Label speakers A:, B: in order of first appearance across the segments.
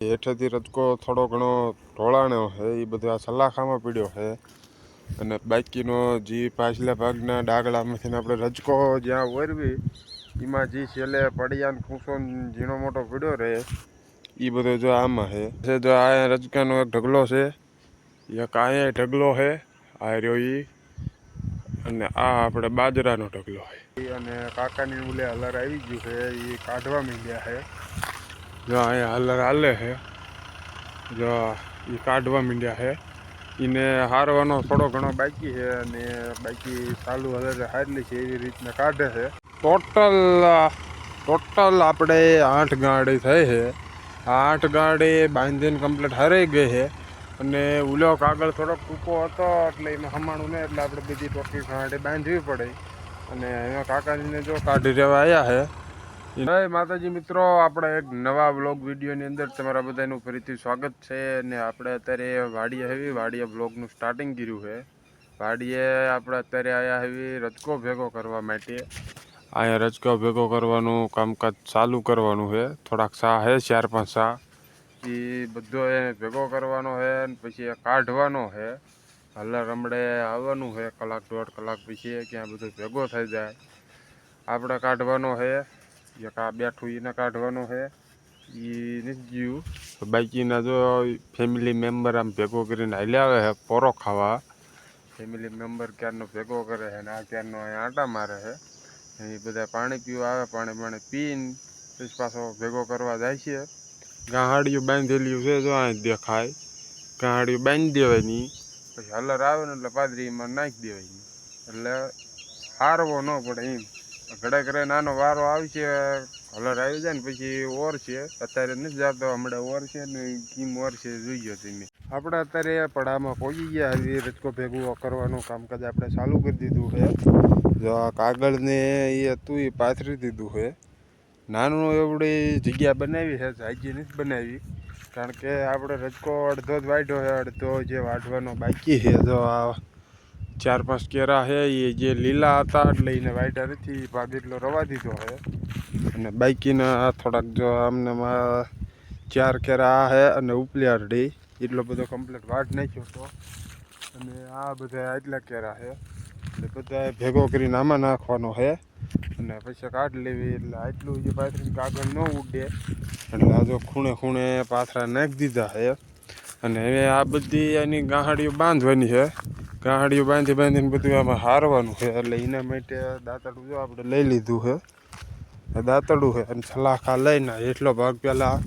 A: હેઠેથી રજકો થોડો ઘણો ઢોળાણો છે એ બધા સલાખામાં પીડ્યો છે અને બાકીનો જે પાછલા ભાગના ડાગલામાંથી આપણે રજકો જ્યાં ઓરવી એમાં જે છેલ્લે પડિયાને ફૂંસો ઝીણો મોટો પીડ્યો રહે એ બધો જો આમાં છે જો આ રજકાનો એક ઢગલો છે, એક અહીંયા ઢગલો છે આ રહ્યો એ, અને આ આપણે બાજરાનો ઢગલો છે અને કાકાની ઉલે હલર આવી ગયું છે એ કાઢવા માંડ્યા છે. જો અહીંયા હલર હાલે છે, જો એ કાઢવા માંડ્યા છે, એને હારવાનો થોડો ઘણો બાકી છે અને બાકી ચાલુ હલર હારેલી છે એવી રીતના કાઢે છે. ટોટલ આપણે 8 ગાડી થઈ છે. આ 8 ગાડી બાંધીને કમ્પ્લીટ હરાઈ ગઈ છે અને ઉલો કાગળ થોડોક ટૂંકો હતો એટલે એમાં હમાણું નહીં એટલે આપણે બીજી ટોટલ ગાડી બાંધવી પડે અને એમાં કાકાજીને જો કાઢી રહેવા આવ્યા છે. જય માતાજી મિત્રો, આપણે એક નવા વ્લોગ વિડીયોની અંદર તમારા બધાનું ફરીથી સ્વાગત છે. અને આપણે અત્યારે વાડીએ વ્લોગનું સ્ટાર્ટિંગ કર્યું છે. વાડીએ આપણે અત્યારે આવ્યા heavy રજકો ભેગો કરવા માટે. અહીંયા રજકો ભેગો કરવાનું કામકાજ ચાલુ કરવાનું છે. થોડાક સા છે 4-5 સા એ બધો એ ભેગો કરવાનો છે અને પછી કાઢવાનો છે. હલર રમડે આવવાનું છે 1-1.5 કલાક પછી ક્યાં બધું ભેગો થઈ જાય આપણે કાઢવાનો છે. એક આ બેઠું એને કાઢવાનો છે એ નથી ગયું. બાકીના જો ફેમિલી મેમ્બર આમ ભેગો કરીને હાલ્યા આવે છે પોરો ખાવા. ફેમિલી મેમ્બર ક્યારનો ભેગો કરે છે ને આ ક્યારનો અહીંયા આંટા મારે છે. એ બધા પાણી પીવા આવે, પાણી પીને પછી પાછો ભેગો કરવા જાય છે. ગાહાડીયું બાંધેલું છે જો અહીં દેખાય, ગાહાડીયું બાંધી દેવાની પછી હલર આવે ને એટલે પાદરીમાં નાખી દેવાની એટલે હારવો ન પડે એમ. ઘડે ઘડે નાનો વારો આવશે, હલર આવી જાય ને પછી ઓર છે. અત્યારે નથી જતો, હમણાં ઓર છે ને કીમ ઓર છે જોઈએ તમે. આપણે અત્યારે પડામાં પહોંચી ગયા, આવી રજકો ભેગું કરવાનું કામકાજ આપણે ચાલુ કરી દીધું છે. જો આ કાગળને એ હતું એ પાથરી દીધું છે. નાનું એવડી જગ્યા બનાવી છે, જાજી નથી બનાવી કારણ કે આપણે રજકો અડધો જ વાઢ્યો છે, અડધો જે વાઢવાનો બાકી છે. જો આ 4-5 કેરા છે એ જે લીલા હતા એટલે એને વાઢ્યા નથી, ભાગ એટલો રવા દીધો છે. અને બાકીના થોડાક જો આમને 4 કેરા છે અને ઉપલી આરડી એટલો બધો કમ્પ્લીટ વાઢ નાખ્યો હતો. અને આ બધા આટલા કેરા છે એટલે બધા ભેગો કરીને આમાં નાખવાનો છે અને પછી કાઢી લેવી એટલે આટલું જે પાથરીને કાગળ ન ઉડે એટલે આ જો ખૂણે ખૂણે પાથરા નાખી દીધા છે. અને હવે આ બધી એની ગાહાડીઓ બાંધવાની છે. ગાહાડીઓ બાંધીને બધું આમાં હારવાનું છે એટલે એના માટે દાંતરડું જો આપણે લઈ લીધું છે. દાંતરડું છે અને સલાખા લઈને એટલો ભાગ પહેલાં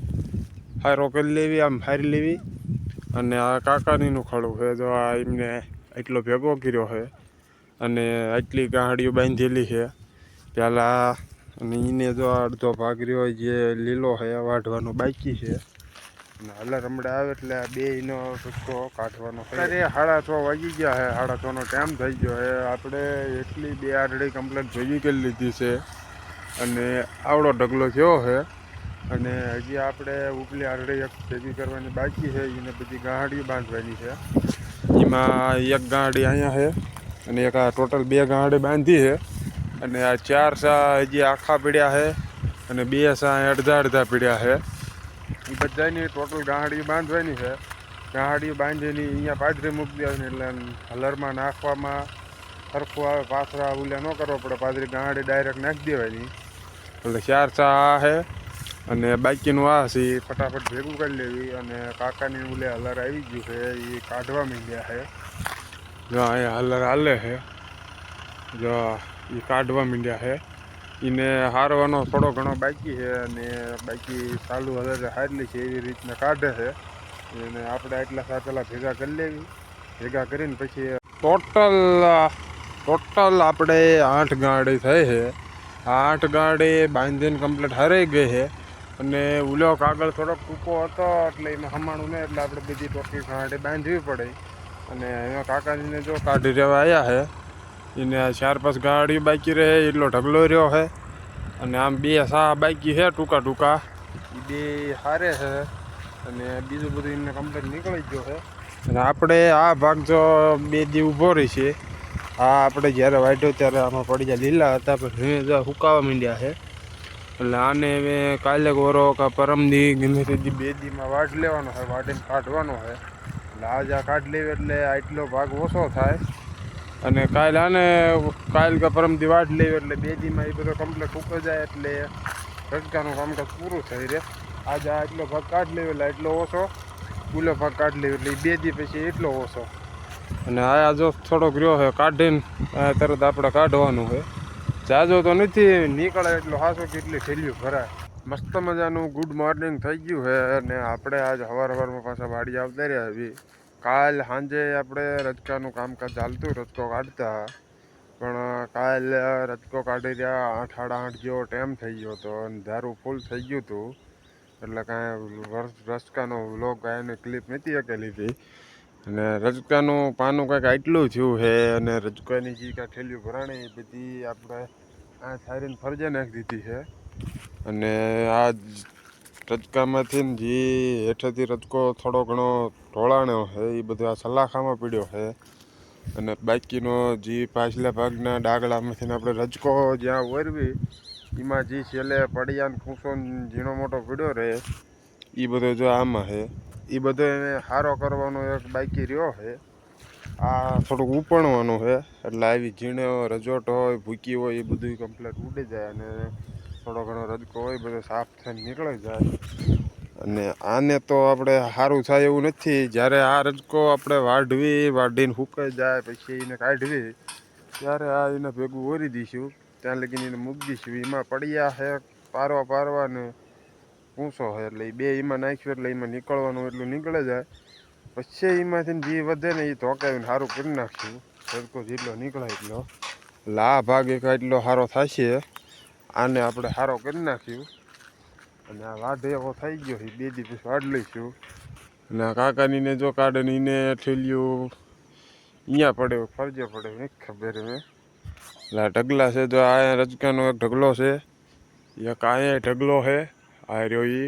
A: હારો કરી લેવી, આમ હારી લેવી. અને આ કાકાનીનું ખડું છે, જો આ એમને એટલો ભેગો કર્યો છે અને આટલી ગાહાડીઓ બાંધેલી છે પહેલાં. અને એને જો અડધો ભાગ રહ્યો જે લીલો છે વાઢવાનો બાકી છે. અને હલર રમડે આવે એટલે આ બેયનો રજકો કાઢવાનો છે. અત્યારે 6:30 વાગી ગયા છે, 6:30નો ટાઈમ થઈ ગયો છે. આપણે એટલી 2 આરડી કમ્પ્લીટ ભેગી કરી લીધી છે અને આવડો ઢગલો થયો છે. અને હજી આપણે ઉપલી આરડી એક ભેગી કરવાની બાકી છે, એને બધી ગાહાડીઓ બાંધવાની છે. એમાં એક ગાહાડી અહીંયા છે અને એક આ ટોટલ 2 ગાહાડી બાંધી છે. અને આ 4 સા હજી આખા પીડ્યા છે અને 2 સા અડધા પીડ્યા છે. એ બધાની ટોટલ ગાહાડીઓ બાંધવાની છે. ગાહાડીઓ બાંધીને અહીંયા પાથરી મૂકી દેવાની એટલે હલરમાં નાખવામાં સરખું આવે, પાથરા ઉલ્યા ન કરવો પડે, પાથરી ગાહાડી ડાયરેક્ટ નાખી દેવાની. એટલે 4 સા છે અને બાકીનું આ છે એ ફટાફટ ભેગું કરી લેવી. અને કાકાની ઉલે હલર આવી ગયું છે એ કાઢવા માંડ્યા છે. જો અહીંયા હલર હાલે છે, જો એ કાઢવા માંડ્યા છે. એને હારવાનો થોડો ઘણો બાકી છે અને બાકી ચાલુ હલર હારેલી છે એવી રીતના કાઢે છે. અને આપણે આટલા સા પહેલાં ભેગા કરી લેવી. ભેગા કરીને પછી ટોટલ આપણે 8 ગાડી થઈ છે. આ 8 ગાડી બાંધીને કમ્પ્લીટ હરાઈ ગઈ છે. અને ઉલો કાગળ થોડોક ટૂંકો હતો એટલે એમાં હમાણું નહીં એટલે આપણે બીજી ટોટલ ગાડી બાંધવી પડે. અને એમાં કાકાજીને જો કાઢી રહેવા આવ્યા છે. એને 4-5 ગાડીઓ બાકી રહે એટલો ઢગલો રહ્યો છે. અને આમ 2 સા બાકી છે ટૂંકા એ 2 હારે છે અને બીજું બધું એમને કમ્પ્લીટ નીકળી ગયો છે. અને આપણે આ ભાગ જો 2 દી ઊભો રહી છે. આ આપણે જ્યારે વાઢ્યો ત્યારે આમાં પડી જાય લીલા હતા પણ હવે જો સુકાવા માંડ્યા છે. એટલે આને હવે કાલે ગોરો કા પરમદી ગમે તે બે દીમાં વાટ લેવાનો હોય, વાટીને કાઢવાનો હોય. એટલે આજે આ કાઢ લેવી એટલે આટલો ભાગ ઓછો થાય. અને કાલે આને કાલ કે પરમદી વાટ લેવી એટલે બે દીમાં એ બધો કમ્પ્લીટ ઉકળી જાય એટલે રજકાનું કામકાજ પૂરું થઈ રહે. આજે આટલો ભાગ કાઢ લેવો એટલે એટલો ઓછો, ગુલો ભાગ કાઢ લેવો એટલે બે દી પછી એટલો ઓછો. અને આ જો થોડોક રહ્યો છે કાઢીને તરત આપણે કાઢવાનું હોય. જાજો તો નથી નીકળે એટલો હાસો કેટલી થેલીઓ ભરાય. મસ્ત મજાનું ગુડ મોર્નિંગ થઈ ગયું છે. અને આપણે આજ સવારમાં પાછા વાડી આવતા રહ્યા આવી. કાલ સાંજે આપણે રજકાનું કામકાજ ચાલતું, રજકો કાઢતા. પણ કાલ રજકો કાઢી રહ્યા 8 સાડા 8 જેવો ટાઈમ થઈ ગયો હતો અને ધારું ફૂલ થઈ ગયું હતું. એટલે કાંઈ રજકાનો વ્લોગ કાંઈ ક્લિપ નથી કે લીધી. અને રજકાનું પાનું કંઈક આટલું થયું છે. અને રજકાની જે કાંઈ થેલીઓ ભરાણી એ બધી આપણે આ થારીને ફરજે નાખી દીધી છે. અને આ રજકામાંથી જે હેઠેથી રજકો થોડો ઘણો ઢોળાણો છે એ બધો આ સલાખામાં પીડ્યો છે. અને બાકીનો જે પાછલા ભાગના ડાગલામાંથી આપણે રજકો જ્યાં ઓરવી એમાં જે છેલ્લે પડિયાને ખૂંસો ઝીણો મોટો પીડ્યો રહે એ બધો જો આમાં છે. એ બધો એને સારો કરવાનો એક બાકી રહ્યો છે. આ થોડુંક ઉપણવાનું છે એટલે આવી ઝીણો રજોટ હોય, ભૂકી હોય એ બધું કમ્પ્લીટ ઉડી જાય. અને થોડો ઘણો રજકો હોય બધો સાફ થઈને નીકળી જાય. અને આને તો આપણે સારું થાય એવું નથી. જ્યારે આ રજકો આપણે વાઢીને સુકાઈ જાય પછી એને કાઢવી ત્યારે આ એને ભેગું ઓરી દઈશું. ત્યાં લગીને એને મૂકી દઈશું. એમાં પડ્યા છે પારવા ને પૂંછો છે એટલે એ બે એમાં નાખ્યું એટલે એમાં નીકળવાનું એટલું નીકળે જાય. પછી એમાંથી જે વધે ને એ ધોકાવીને સારું કરી નાખ્યું. રજકો જેટલો નીકળે એટલો એટલે આ ભાગ એક એટલો સારો થશે. આને આપણે સારો કરી નાખ્યું. અને આ વાઢ એવો થઈ ગયો એ બે દી પછી વાઢ લઈશું. અને આ કાકાનીને જો કાઢે ને એને ઠેલ્યું અહીંયા પડે ફરજે પડે નહીં ખબર મેં. એટલે આ ઢગલા છે જો આ રજકાનો એક ઢગલો છે, એક અહીંયા ઢગલો છે આ રહ્યો એ.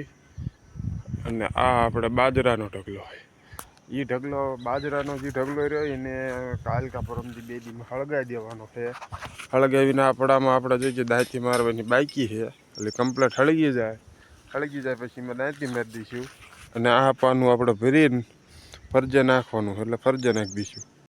A: અને આ આપણે બાજરાનો ઢગલો છે. એ ઢગલો બાજરાનો જે ઢગલો રહ્યો એને કાલ કા પરમથી બે દીમાં હળગાવી દેવાનો છે. હળગાવીને આપણામાં આપણે જોઈએ દાંતી મારવાની બાકી છે એટલે કમ્પ્લીટ હળગી જાય પછી એમાં દાંતી મારી દઈશું. અને આ પાનું આપણે ભરીને ફરજે નાખવાનું એટલે ફરજે નાખી દઈશું.